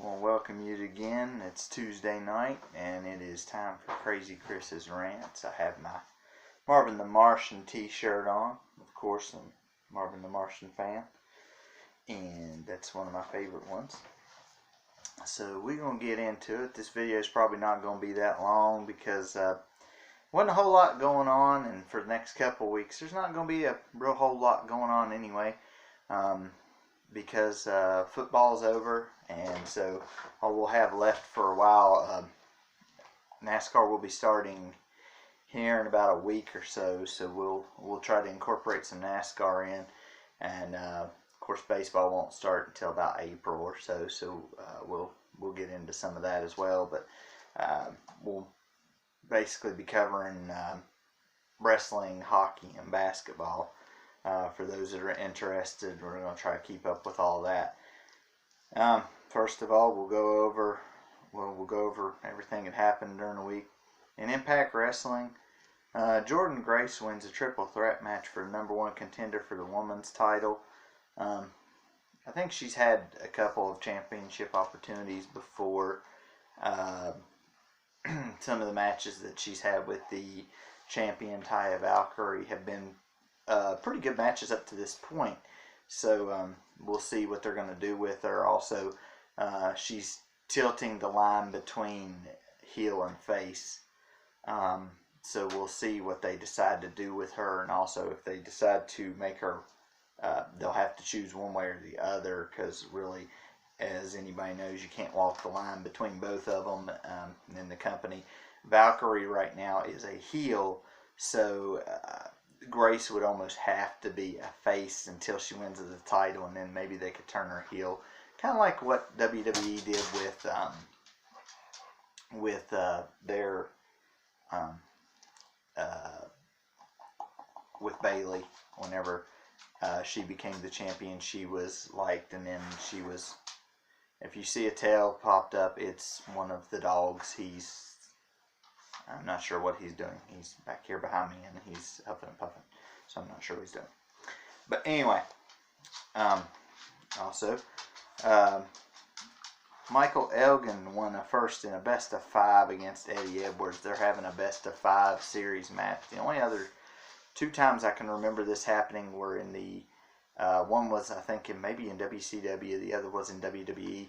Well, welcome you again. It's Tuesday night, and it is time for Crazy Chris's Rants. I have my Marvin the Martian t-shirt on. Of course, I'm Marvin the Martian fan, and that's one of my favorite ones. So we're going to get into it. This video is probably not going to be that long because wasn't a whole lot going on, and for the next couple of weeks, there's not going to be a real whole lot going on anyway. Because football's over, and so all we'll have left for a while, NASCAR will be starting here in about a week or so. So we'll try to incorporate some NASCAR in, and of course baseball won't start until about April or so. So we'll get into some of that as well. But we'll basically be covering wrestling, hockey, and basketball. For those that are interested, we're going to try to keep up with all that. First of all, we'll go over everything that happened during the week. In Impact Wrestling, Jordynne Grace wins a triple threat match for the #1 contender for the women's title. I think she's had a couple of championship opportunities before. Some of the matches that she's had with the champion Taya Valkyrie have been pretty good matches up to this point. So we'll see what they're going to do with her. Also, she's tilting the line between heel and face. So we'll see what they decide to do with her. And also if they decide to make her, they'll have to choose one way or the other. Because really, as anybody knows, you can't walk the line between both of them in the company. Valkyrie right now is a heel. So Grace would almost have to be a face until she wins the title, and then maybe they could turn her heel, kind of like what WWE did with their with Bayley. Whenever she became the champion, she was liked, and then she was. If you see a tail popped up, it's one of the dogs. I'm not sure what he's doing. He's back here behind me, and he's huffing and puffing. So I'm not sure what he's doing. But anyway, also, Michael Elgin won a first in a best-of-5 against Eddie Edwards. They're having a best-of-5 series match. The only other 2 times I can remember this happening were in the one was, I think, maybe in WCW. The other was in WWE.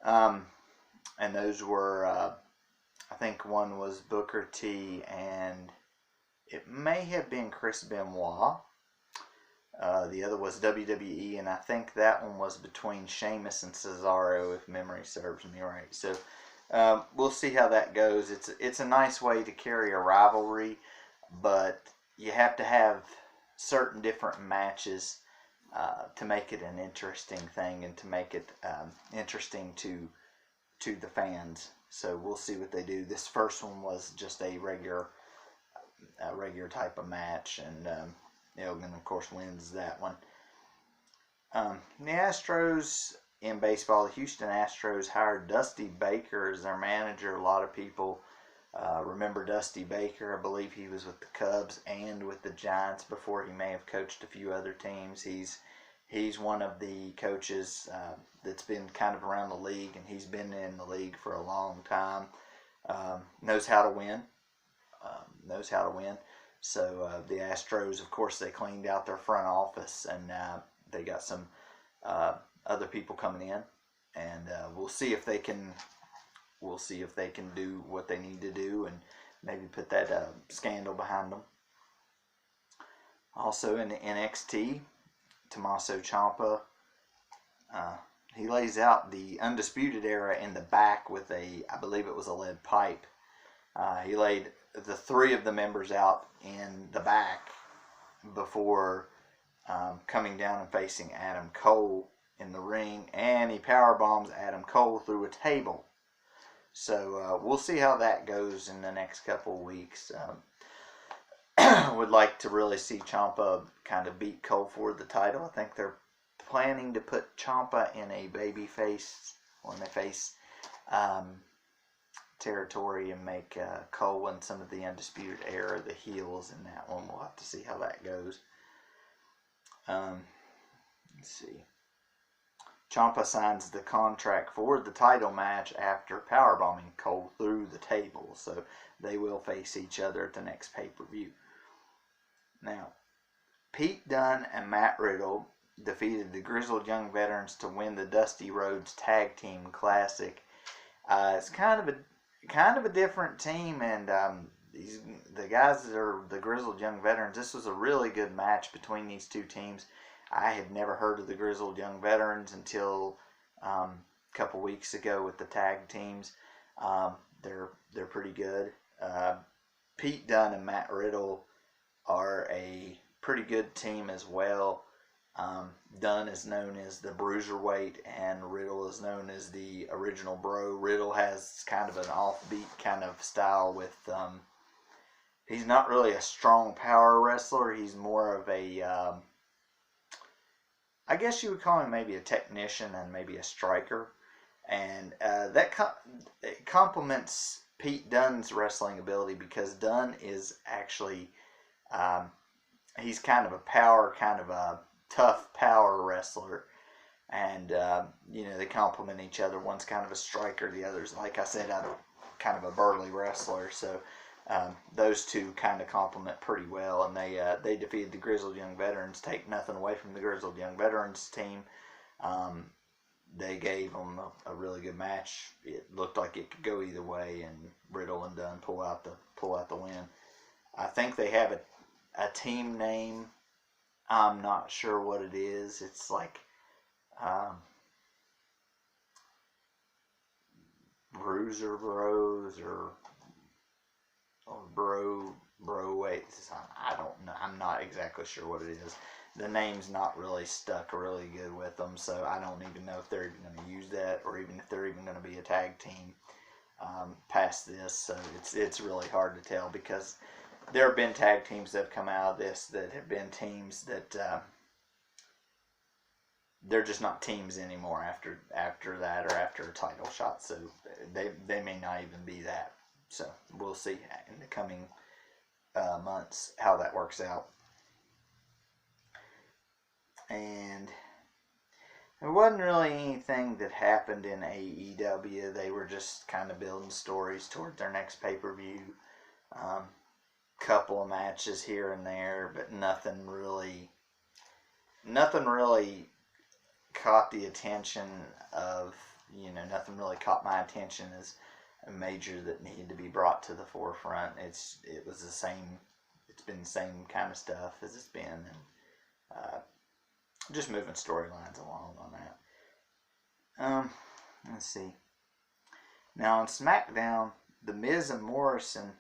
And those were... I think one was Booker T, and it may have been Chris Benoit. The other was WWE, and I think that one was between Sheamus and Cesaro, if memory serves me right. So we'll see how that goes. It's a nice way to carry a rivalry, but you have to have certain different matches to make it an interesting thing and to make it interesting to the fans. So we'll see what they do. This first one was just a regular type of match, and Elgin, of course, wins that one. The Astros in baseball, the Houston Astros hired Dusty Baker as their manager. A lot of people remember Dusty Baker. I believe he was with the Cubs and with the Giants before. He may have coached a few other teams. He's one of the coaches that's been kind of around the league, and he's been in the league for a long time. Knows how to win. So the Astros, of course, they cleaned out their front office, and they got some other people coming in, and we'll see if they can do what they need to do, and maybe put that scandal behind them. Also in the NXT, Tommaso Ciampa, he lays out the Undisputed Era in the back with I believe it was a lead pipe. He laid the 3 of the members out in the back before coming down and facing Adam Cole in the ring, and he powerbombs Adam Cole through a table. So we'll see how that goes in the next couple of weeks. Would like to really see Ciampa kind of beat Cole for the title. I think they're planning to put Ciampa in a baby face when they face territory, and make Cole and some of the Undisputed Era the heels in that one. We'll have to see how that goes. Let's see. Ciampa signs the contract for the title match after powerbombing Cole through the table. So they will face each other at the next pay-per-view. Now, Pete Dunne and Matt Riddle defeated the Grizzled Young Veterans to win the Dusty Rhodes Tag Team Classic. It's kind of a different team, and the guys that are the Grizzled Young Veterans, this was a really good match between these two teams. I had never heard of the Grizzled Young Veterans until a couple weeks ago with the tag teams. They're pretty good. Pete Dunne and Matt Riddle are a pretty good team as well. Dunne is known as the Bruiserweight, and Riddle is known as the Original Bro. Riddle has kind of an offbeat kind of style with, he's not really a strong power wrestler. He's more of a, I guess you would call him maybe a technician and maybe a striker. And that complements Pete Dunne's wrestling ability, because Dunne is actually, he's kind of a tough power wrestler, and they complement each other. One's kind of a striker, the other's, like I said, kind of a burly wrestler. So those two kind of complement pretty well, and they defeated the Grizzled Young Veterans. Take nothing away from the Grizzled Young Veterans team. They gave them a really good match. It looked like it could go either way, and Riddle and Dunne pull out the win. I think they have a team name. I'm not sure what it is. It's like Bruiser Bros or Bro wait, I don't know. I'm not exactly sure what it is. The name's not really stuck really good with them, so I don't even know if they're even going to use that, or even if they're even going to be a tag team past this. So it's really hard to tell, because there have been tag teams that have come out of this that have been teams that they're just not teams anymore after that, or after a title shot. So they may not even be that. So we'll see in the coming months how that works out. And there wasn't really anything that happened in AEW. They were just kind of building stories toward their next pay-per-view. Couple of matches here and there, but nothing really caught the attention of, nothing really caught my attention as a major that needed to be brought to the forefront. It's been the same kind of stuff as it's been, and just moving storylines along on that. Let's see. Now on SmackDown, The Miz and Morrison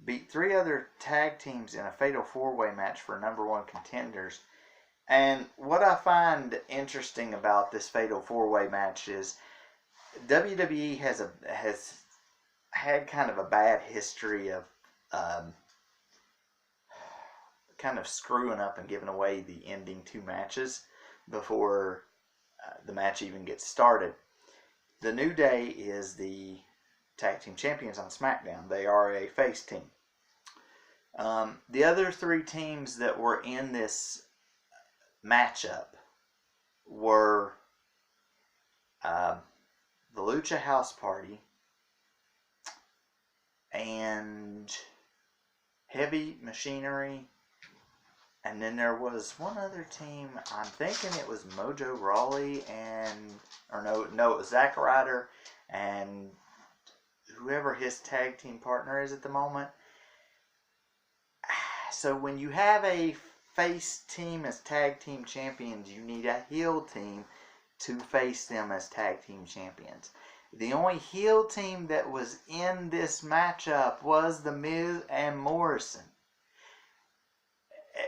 beat 3 other tag teams in a fatal 4-way match for number 1 contenders. And what I find interesting about this fatal 4-way match is WWE has had kind of a bad history of kind of screwing up and giving away the ending 2 matches before the match even gets started. The New Day is the tag team champions on SmackDown. They are a face team. The other 3 teams that were in this matchup were the Lucha House Party and Heavy Machinery, and then there was one other team. I'm thinking it was Mojo Rawley it was Zack Ryder and whoever his tag team partner is at the moment. So when you have a face team as tag team champions, you need a heel team to face them as tag team champions. The only heel team that was in this matchup was The Miz and Morrison.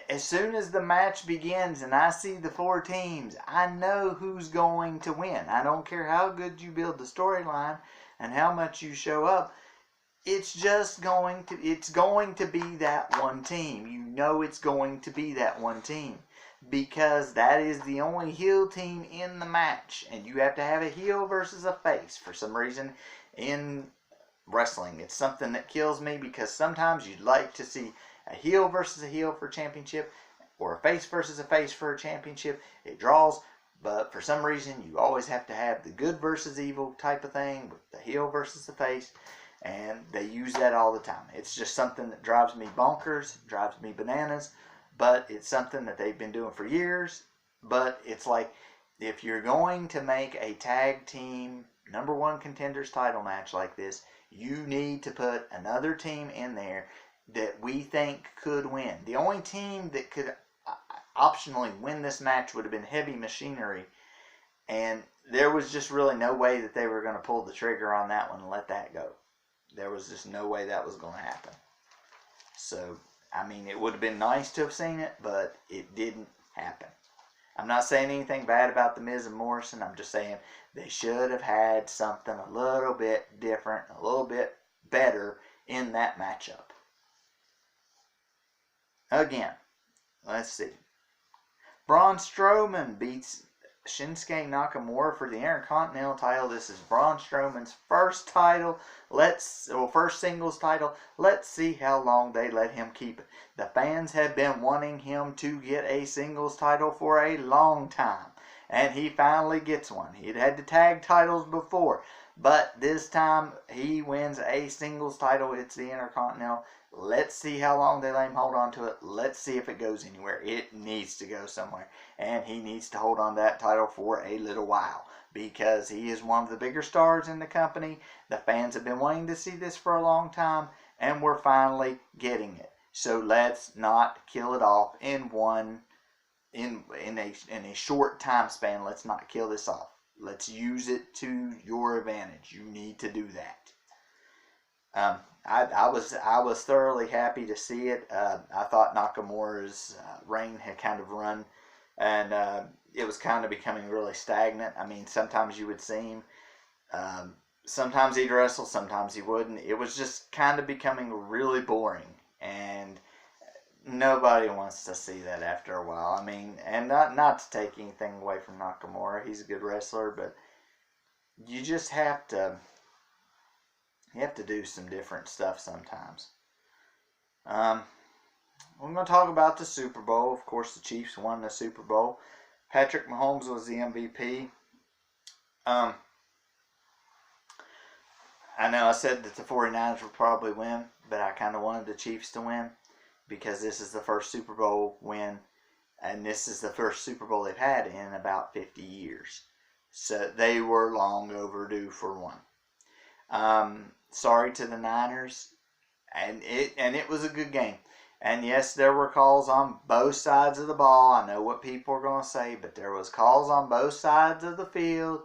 As soon as the match begins and I see the 4 teams, I know who's going to win. I don't care how good you build the storyline and how much you show up. It's going to be that one team. You know it's going to be that one team, because that is the only heel team in the match, and you have to have a heel versus a face. For some reason in wrestling, it's something that kills me, because sometimes you'd like to see a heel versus a heel for a championship, or a face versus a face for a championship. It draws But for some reason, you always have to have the good versus evil type of thing with the heel versus the face. And they use that all the time. It's just something that drives me bonkers, drives me bananas. But it's something that they've been doing for years. But it's like, if you're going to make a tag team number one contenders title match like this, you need to put another team in there that we think could win. The only team that could optionally win this match would have been Heavy Machinery, and there was just really no way that they were going to pull the trigger on that one and let that go. There was just no way that was going to happen. So, I mean, it would have been nice to have seen it, but it didn't happen. I'm not saying anything bad about The Miz and Morrison. I'm just saying they should have had something a little bit different, a little bit better in that matchup. Again, let's see. Braun Strowman beats Shinsuke Nakamura for the Intercontinental title. This is Braun Strowman's first title. First singles title. Let's see how long they let him keep it. The fans have been wanting him to get a singles title for a long time, and he finally gets one. He'd had the tag titles before, but this time he wins a singles title. It's the Intercontinental. Let's see how long they let him hold on to it. Let's see if it goes anywhere. It needs to go somewhere. And he needs to hold on to that title for a little while, because he is one of the bigger stars in the company. The fans have been wanting to see this for a long time, and we're finally getting it. So let's not kill it off in a short time span. Let's not kill this off. Let's use it to your advantage. You need to do that. I was thoroughly happy to see it. I thought Nakamura's reign had kind of run, and it was kind of becoming really stagnant. I mean, sometimes you would see him. Sometimes he'd wrestle, sometimes he wouldn't. It was just kind of becoming really boring, and nobody wants to see that after a while. I mean, and not to take anything away from Nakamura. He's a good wrestler, but you just have to... You have to do some different stuff sometimes. We're going to talk about the Super Bowl. Of course, the Chiefs won the Super Bowl. Patrick Mahomes was the MVP. I know I said that the 49ers would probably win, but I kind of wanted the Chiefs to win because this is the first Super Bowl win, and this is the first Super Bowl they've had in about 50 years. So they were long overdue for one. Sorry to the Niners, and it was a good game. And yes, there were calls on both sides of the ball. I know what people are going to say, but there was calls on both sides of the field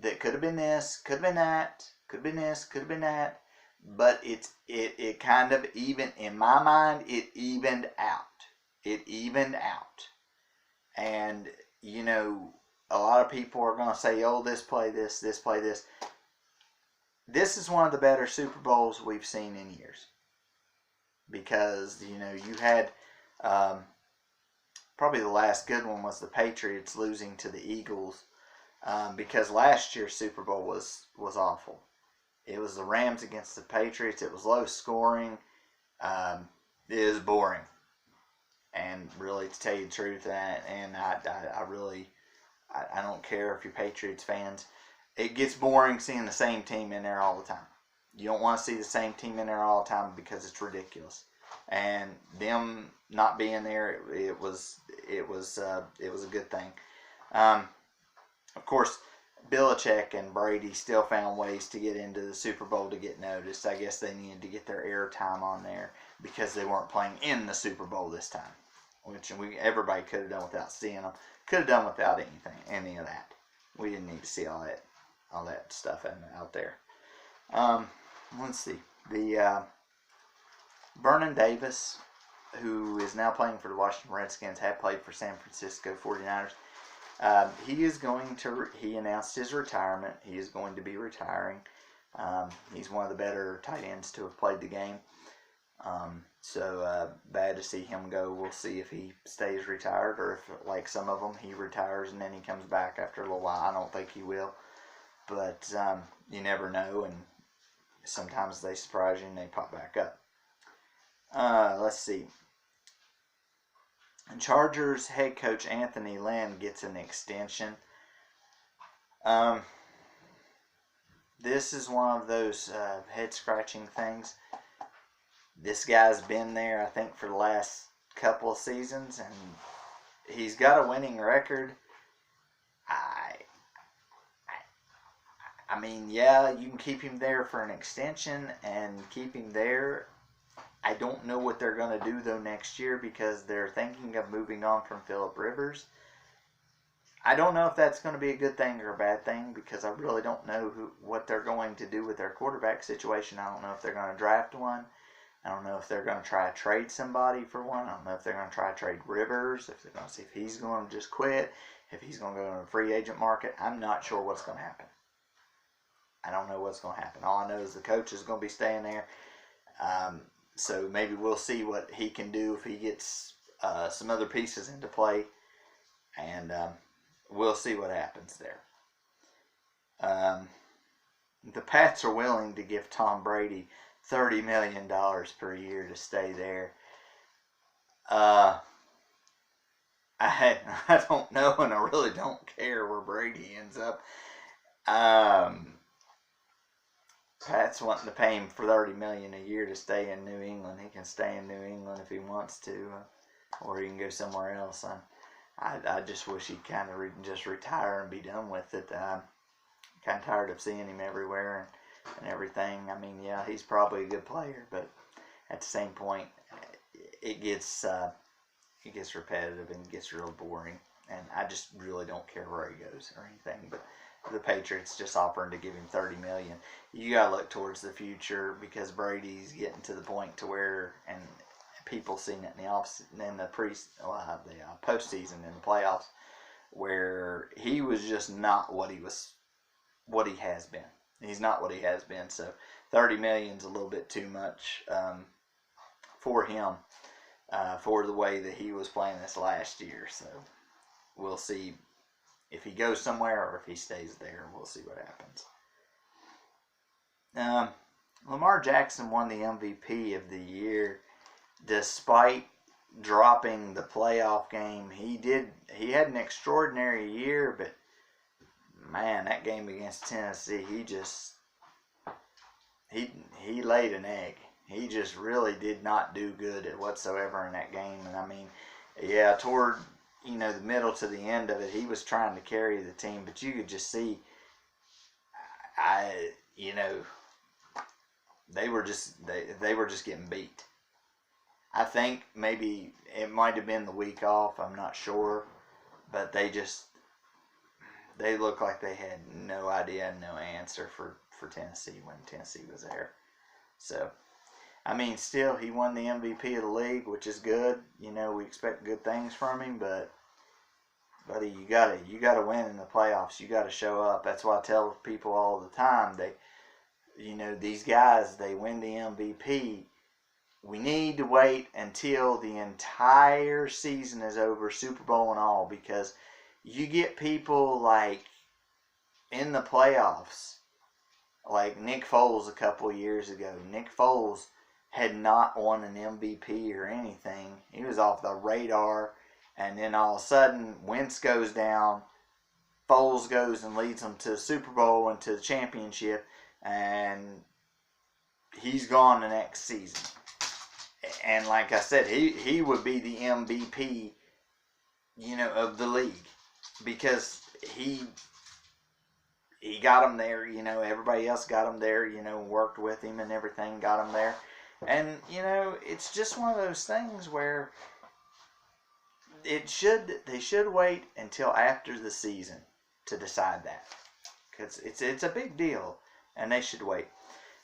that could have been this, could have been that, could have been this, could have been that. But it kind of even, in my mind, it evened out. It evened out. And, you know, a lot of people are going to say, oh, this play this, this play this. This is one of the better Super Bowls we've seen in years. Because, you know, you had probably the last good one was the Patriots losing to the Eagles. Because last year's Super Bowl was awful. It was the Rams against the Patriots. It was low scoring. It was boring. And really, to tell you the truth, and I really don't care if you're Patriots fans. It gets boring seeing the same team in there all the time. You don't want to see the same team in there all the time because it's ridiculous. And them not being there, it was a good thing. Of course, Belichick and Brady still found ways to get into the Super Bowl to get noticed. I guess they needed to get their airtime on there because they weren't playing in the Super Bowl this time, which everybody could have done without seeing them. Could have done without any of that. We didn't need to see all that stuff out there. Let's see. The Vernon Davis, who is now playing for the Washington Redskins, had played for San Francisco 49ers. He announced his retirement. He is going to be retiring. He's one of the better tight ends to have played the game. So bad to see him go. We'll see if he stays retired or if, like some of them, he retires and then he comes back after a little while. I don't think he will. But you never know, and sometimes they surprise you and they pop back up. Let's see. Chargers head coach Anthony Lynn gets an extension. Um, this is one of those head-scratching things. This guy's been there, I think, for the last couple of seasons, and he's got a winning record. I, I mean, yeah, you can keep him there for an extension and keep him there. I don't know what they're going to do, though, next year because they're thinking of moving on from Phillip Rivers. I don't know if that's going to be a good thing or a bad thing because I really don't know what they're going to do with their quarterback situation. I don't know if they're going to draft one. I don't know if they're going to try to trade somebody for one. I don't know if they're going to try to trade Rivers, if they're going to see if he's going to just quit, if he's going to go in the free agent market. I'm not sure what's going to happen. I don't know what's going to happen. All I know is the coach is going to be staying there. So maybe we'll see what he can do if he gets some other pieces into play. And we'll see what happens there. The Pats are willing to give Tom Brady $30 million per year to stay there. I don't know, and I really don't care where Brady ends up. Pat's wanting to pay him for $30 million a year to stay in New England. He can stay in New England if he wants to, or he can go somewhere else. I just wish he'd kind of just retire and be done with it. I'm kind of tired of seeing him everywhere and everything. I mean, yeah, he's probably a good player, but at the same point, it gets repetitive and gets real boring. And I just really don't care where he goes or anything. But the Patriots just offering to give him $30 million. You gotta look towards the future because Brady's getting to the point to where, and people seen it in the postseason in the playoffs, where he was just not what he has been. He's not what he has been. So $30 million is a little bit too much for him for the way that he was playing this last year. So we'll see if he goes somewhere or if he stays there. We'll see what happens. Lamar Jackson won the MVP of the year despite dropping the playoff game. He had an extraordinary year, but man, that game against Tennessee, he laid an egg. He just really did not do good whatsoever in that game. And I mean, yeah, toward the middle to the end of it, he was trying to carry the team, but you could just see, they were just getting beat. I think maybe it might have been the week off. I'm not sure, but they looked like they had no idea, no answer for Tennessee when Tennessee was there. So, I mean, still, he won the MVP of the league, which is good. We expect good things from him, but buddy, you gotta win in the playoffs. You gotta show up. That's why I tell people all the time. These guys, they win the MVP. We need to wait until the entire season is over, Super Bowl and all, because you get people like in the playoffs, like Nick Foles a couple years ago. Nick Foles had not won an MVP or anything. He was off the radar, and then all of a sudden, Wentz goes down, Foles goes and leads them to the Super Bowl and to the championship, and he's gone the next season. And like I said, he would be the MVP, of the league, because he got him there. Everybody else got him there. Worked with him and everything, got him there. And it's just one of those things where they should wait until after the season to decide that, because it's a big deal, and they should wait.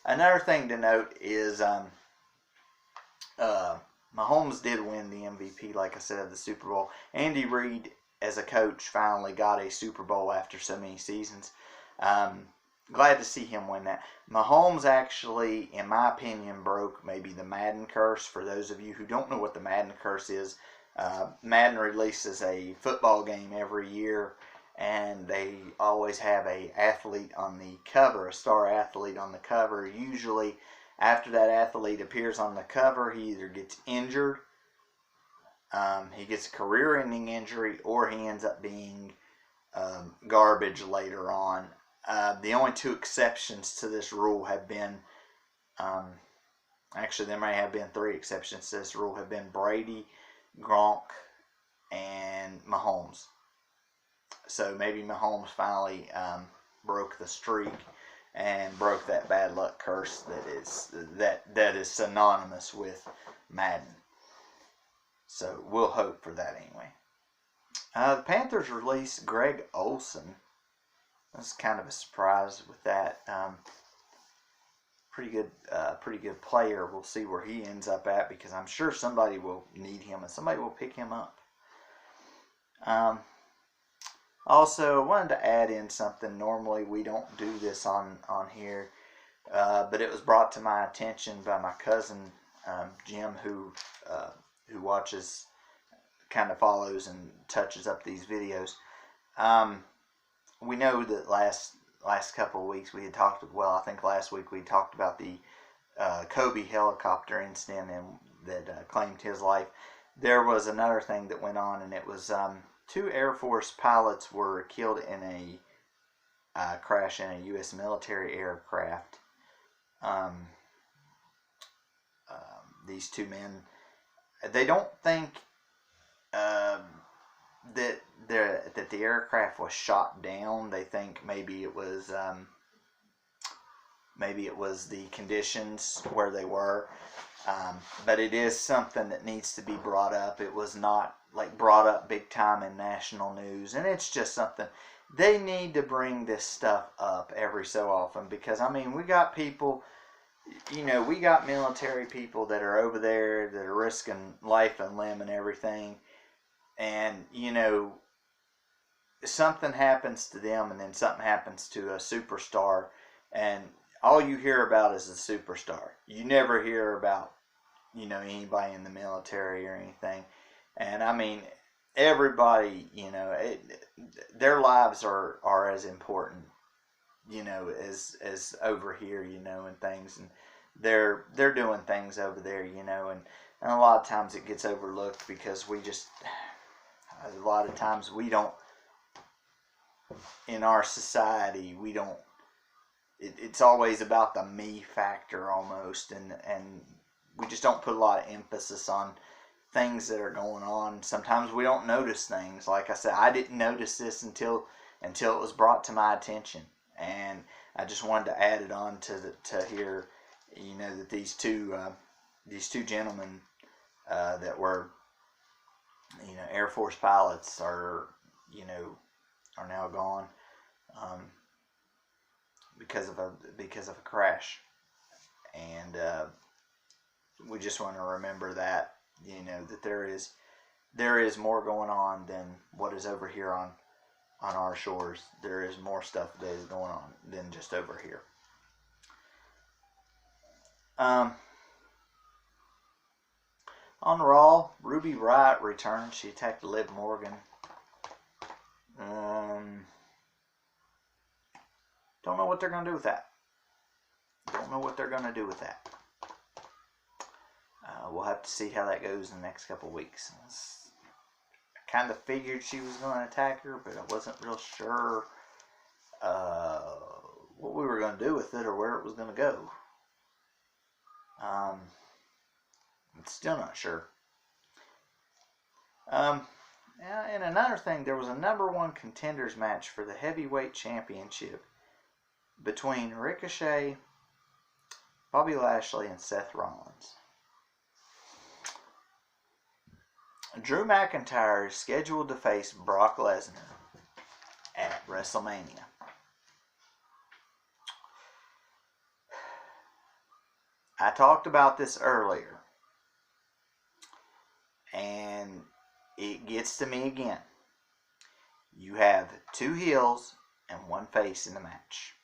Another thing to note is Mahomes did win the MVP, like I said, of the Super Bowl. Andy Reid, as a coach, finally got a Super Bowl after so many seasons. Glad to see him win that. Mahomes actually, in my opinion, broke maybe the Madden curse. For those of you who don't know what the Madden curse is, Madden releases a football game every year, and they always have a athlete on the cover, a star athlete on the cover. Usually, after that athlete appears on the cover, he either gets injured, he gets a career-ending injury, or he ends up being garbage later on. The only two exceptions to this rule have been, actually there may have been three exceptions to this rule, have been Brady, Gronk, and Mahomes. So maybe Mahomes finally broke the streak and broke that bad luck curse that is synonymous with Madden. So we'll hope for that anyway. The Panthers released Greg Olsen. That's kind of a surprise with that. Pretty good player. We'll see where he ends up at, because I'm sure somebody will need him and somebody will pick him up. Also, I wanted to add in something. Normally we don't do this on here, but it was brought to my attention by my cousin Jim, who watches, kind of follows and touches up these videos. We know that last couple of weeks we had talked, well, I think last week we talked about the Kobe helicopter incident that claimed his life. There was another thing that went on, and it was 2 Air Force pilots were killed in a crash in a U.S. military aircraft. These 2 men, they don't think that the aircraft was shot down. They think maybe it was the conditions where they were. But it is something that needs to be brought up. It was not like brought up big time in national news, and it's just something they need to bring this stuff up every so often, because I mean, we got people, we got military people that are over there that are risking life and limb and everything, and something happens to them, and then something happens to a superstar, and all you hear about is the superstar. You never hear about anybody in the military or anything. And I mean, everybody, their lives are as important, as over here, and things, and they're doing things over there, and a lot of times it gets overlooked, because a lot of times we don't, in our society, we don't, it's always about the me factor almost, and we just don't put a lot of emphasis on things that are going on. Sometimes we don't notice things. Like I said, I didn't notice this until it was brought to my attention, and I just wanted to add it on to hear, that these two gentlemen that were, Air Force pilots are now gone because of a crash, and we just want to remember that, that there is more going on than what is over here on our shores. There is more stuff that is going on than just over here. On Raw, Ruby Riott returned. She attacked Liv Morgan. Don't know what they're going to do with that. We'll have to see how that goes in the next couple weeks. I kind of figured she was going to attack her, but I wasn't real sure what we were going to do with it or where it was going to go. I'm still not sure. And another thing, there was a #1 contenders match for the heavyweight championship between Ricochet, Bobby Lashley, and Seth Rollins. Drew McIntyre is scheduled to face Brock Lesnar at WrestleMania. I talked about this earlier, and it gets to me again. You have 2 heels and 1 face in the match.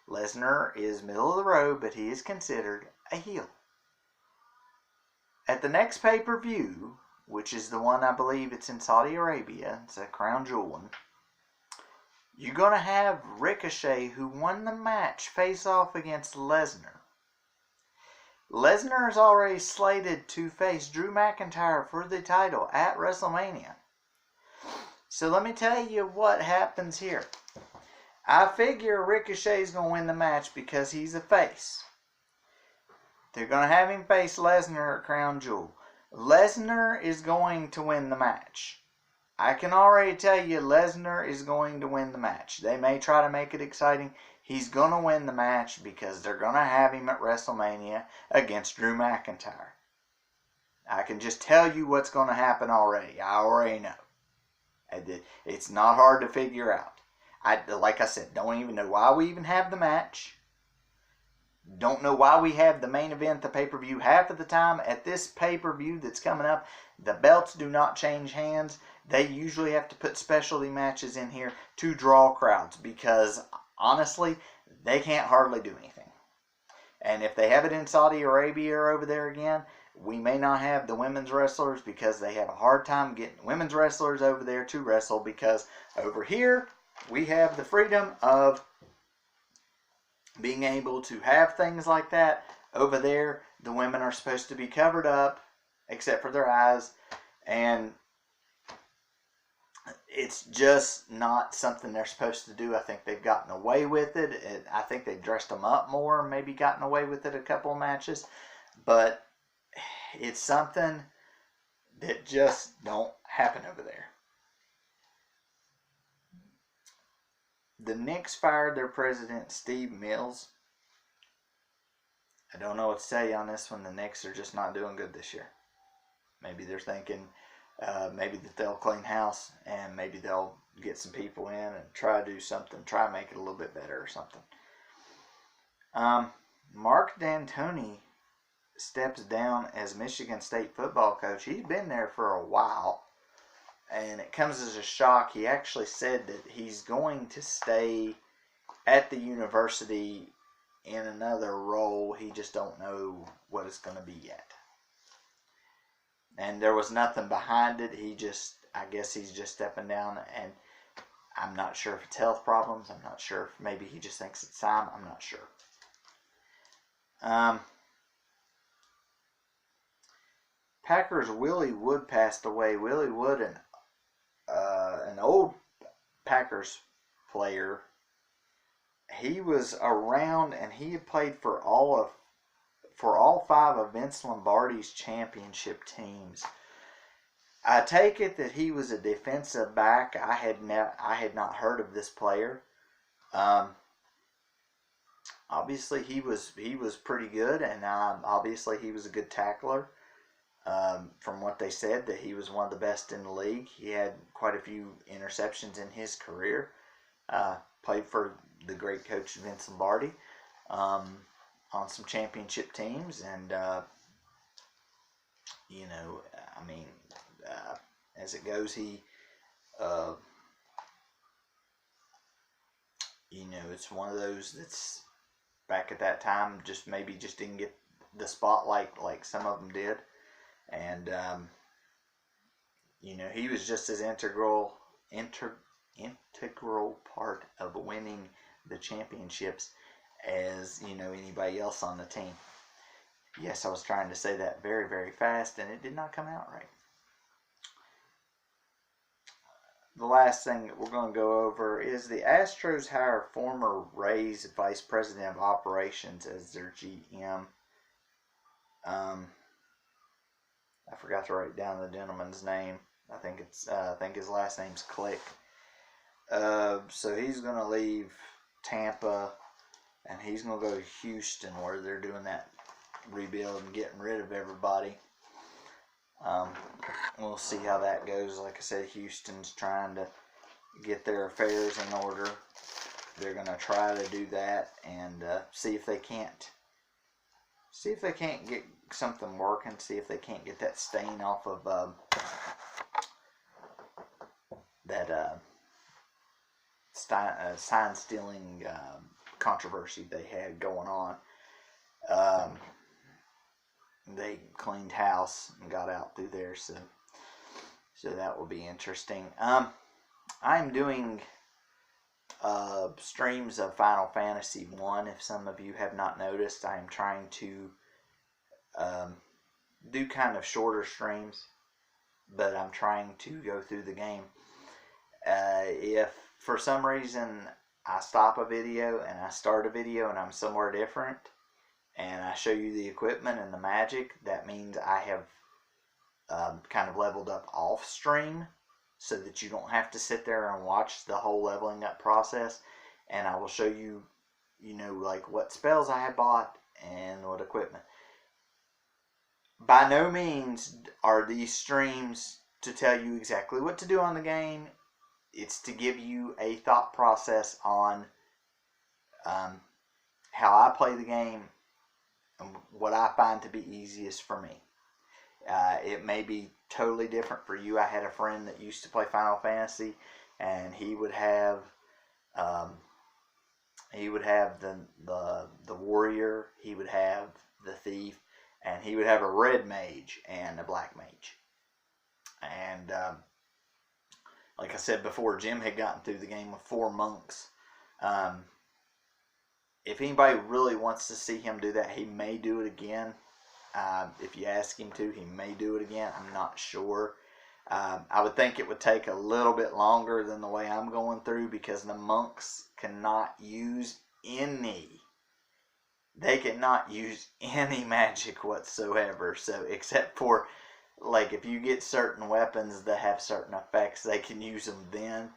Lesnar is middle of the road, but he is considered a heel. At the next pay-per-view, which is the one, I believe it's in Saudi Arabia, it's a crown jewel one, you're going to have Ricochet, who won the match, face off against Lesnar. Lesnar is already slated to face Drew McIntyre for the title at WrestleMania. So let me tell you what happens here. I figure Ricochet's going to win the match because he's a face. They're going to have him face Lesnar at Crown Jewel. Lesnar is going to win the match. I can already tell you Lesnar is going to win the match. They may try to make it exciting. He's going to win the match because they're going to have him at WrestleMania against Drew McIntyre. I can just tell you what's going to happen already. I already know. It's not hard to figure out. Like I said, don't even know why we even have the match. Don't know why we have the main event, the pay-per-view. Half of the time at this pay-per-view that's coming up, the belts do not change hands. They usually have to put specialty matches in here to draw crowds because, honestly, they can't hardly do anything. And if they have it in Saudi Arabia or over there again, we may not have the women's wrestlers because they have a hard time getting women's wrestlers over there to wrestle because over here we have the freedom of being able to have things like that. Over there, the women are supposed to be covered up except for their eyes, and it's just not something they're supposed to do. I think they've gotten away with it. I think they've dressed them up more, maybe gotten away with it a couple of matches, but it's something that just don't happen over there. The Knicks fired their president, Steve Mills. I don't know what to tell you on this one. The Knicks are just not doing good this year. Maybe they're thinking maybe that they'll clean house and maybe they'll get some people in and try to do something, try to make it a little bit better or something. Mark D'Antoni steps down as Michigan State football coach. He's been there for a while, and it comes as a shock. He actually said that he's going to stay at the university in another role. He just don't know what it's going to be yet. And there was nothing behind it. I guess he's just stepping down, and I'm not sure if it's health problems. I'm not sure if maybe he just thinks it's time. I'm not sure. Packers' Willie Wood passed away. Willie Wood, an old Packers player. He was around, and he had played for all five of Vince Lombardi's championship teams. I take it that he was a defensive back. I had not heard of this player. Obviously, he was pretty good, and obviously he was a good tackler. From what they said, that he was one of the best in the league. He had quite a few interceptions in his career. Played for the great coach Vince Lombardi on some championship teams, and as it goes, he it's one of those that's back at that time just didn't get the spotlight like some of them did. And, he was just as integral part of winning the championships as, anybody else on the team. Yes, I was trying to say that very, very fast, and it did not come out right. The last thing that we're going to go over is the Astros hire former Rays Vice President of Operations as their GM. I forgot to write down the gentleman's name. I think his last name's Click. So he's going to leave Tampa, and he's going to go to Houston, where they're doing that rebuild and getting rid of everybody. We'll see how that goes. Like I said, Houston's trying to get their affairs in order. They're going to try to do that and see if they can't get something working. See if they can't get that stain off of that sign stealing controversy they had going on. They cleaned house and got out through there, so that will be interesting. I'm doing streams of Final Fantasy 1. If some of you have not noticed, I am trying to do kind of shorter streams, but I'm trying to go through the game If for some reason I stop a video and I start a video and I'm somewhere different and I show you the equipment and the magic, that means I have kind of leveled up off stream so that you don't have to sit there and watch the whole leveling up process. And I will show you, like what spells I have bought and what equipment. By no means are these streams to tell you exactly what to do on the game. It's to give you a thought process on how I play the game and what I find to be easiest for me. It may be totally different for you. I had a friend that used to play Final Fantasy, and he would have the warrior, he would have the thief, and he would have a red mage and a black mage. And like I said before, Jim had gotten through the game with 4 monks. If anybody really wants to see him do that, he may do it again. If you ask him to, he may do it again. I'm not sure. I would think it would take a little bit longer than the way I'm going through, because the monks cannot use they cannot use any magic whatsoever. So except for, like, if you get certain weapons that have certain effects, they can use them then.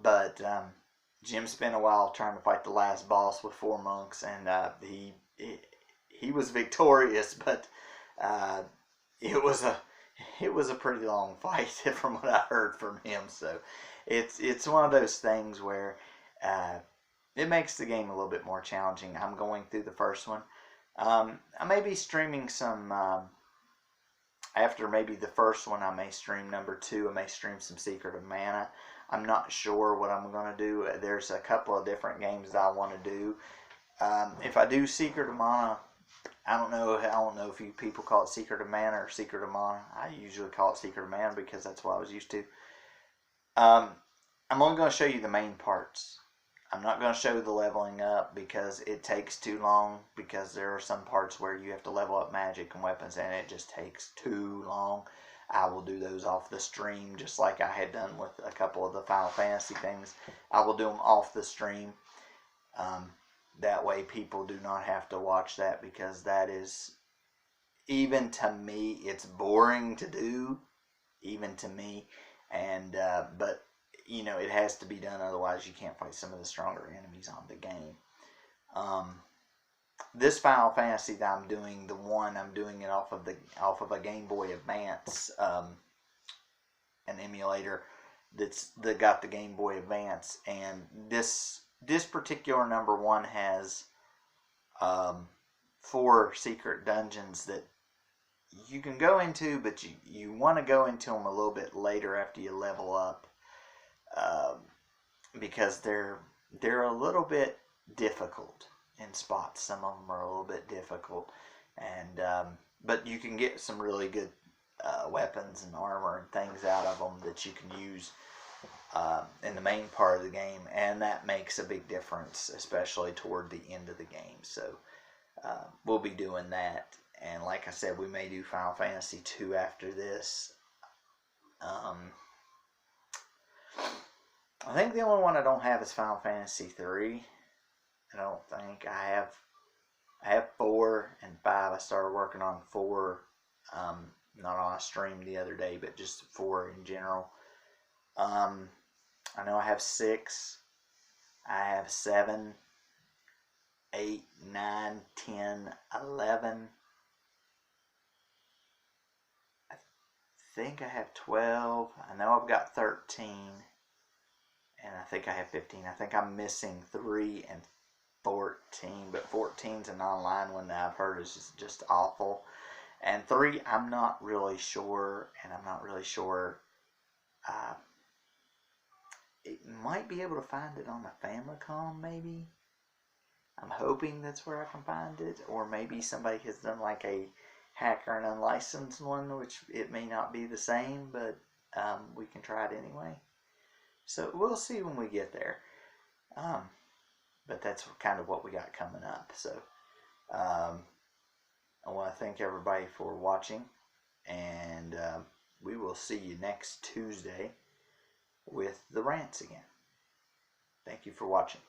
But Jim spent a while trying to fight the last boss with 4 monks, and he was victorious, but it was a pretty long fight from what I heard from him. So it's one of those things where it makes the game a little bit more challenging. I'm going through the first one. I may be streaming some after maybe the first one. I may stream number 2. I may stream some Secret of Mana. I'm not sure what I'm going to do. There's a couple of different games that I want to do. If I do Secret of Mana, I don't know if you people call it Secret of Mana or Secret of Mana. I usually call it Secret of Mana because that's what I was used to. I'm only going to show you the main parts. I'm not going to show the leveling up because it takes too long, because there are some parts where you have to level up magic and weapons and it just takes too long. I will do those off the stream, just like I had done with a couple of the Final Fantasy things. I will do them off the stream. That way people do not have to watch that, because that is, even to me, it's boring to do, even to me. And but it has to be done, otherwise you can't fight some of the stronger enemies on the game. This Final Fantasy that I'm doing, I'm doing it off of a Game Boy Advance, an emulator that got the Game Boy Advance, and this particular number 1 has 4 secret dungeons that you can go into, but you want to go into them a little bit later after you level up, because they're a little bit difficult in spots. Some of them are a little bit difficult, and but you can get some really good weapons and armor and things out of them that you can use in the main part of the game, and that makes a big difference, especially toward the end of the game. So we'll be doing that, and like I said, we may do Final Fantasy 2 after this. I think the only one I don't have is Final Fantasy 3. I don't think I have 4 and 5. I started working on 4, not on a stream the other day, but just 4 in general. I know I have 6. I have 7, 8, 9, 10, 11. I think I have 12. I know I've got 13. And I think I have 15. I think I'm missing 3 and 14. But 14's an online one that I've heard is just awful. And 3, I'm not really sure. And I'm not really sure. It might be able to find it on the Famicom, maybe. I'm hoping that's where I can find it. Or maybe somebody has done like a hacker and unlicensed one, which it may not be the same, but we can try it anyway. So we'll see when we get there. But that's kind of what we got coming up. So I want to thank everybody for watching, and we will see you next Tuesday. with the rants again. Thank you for watching.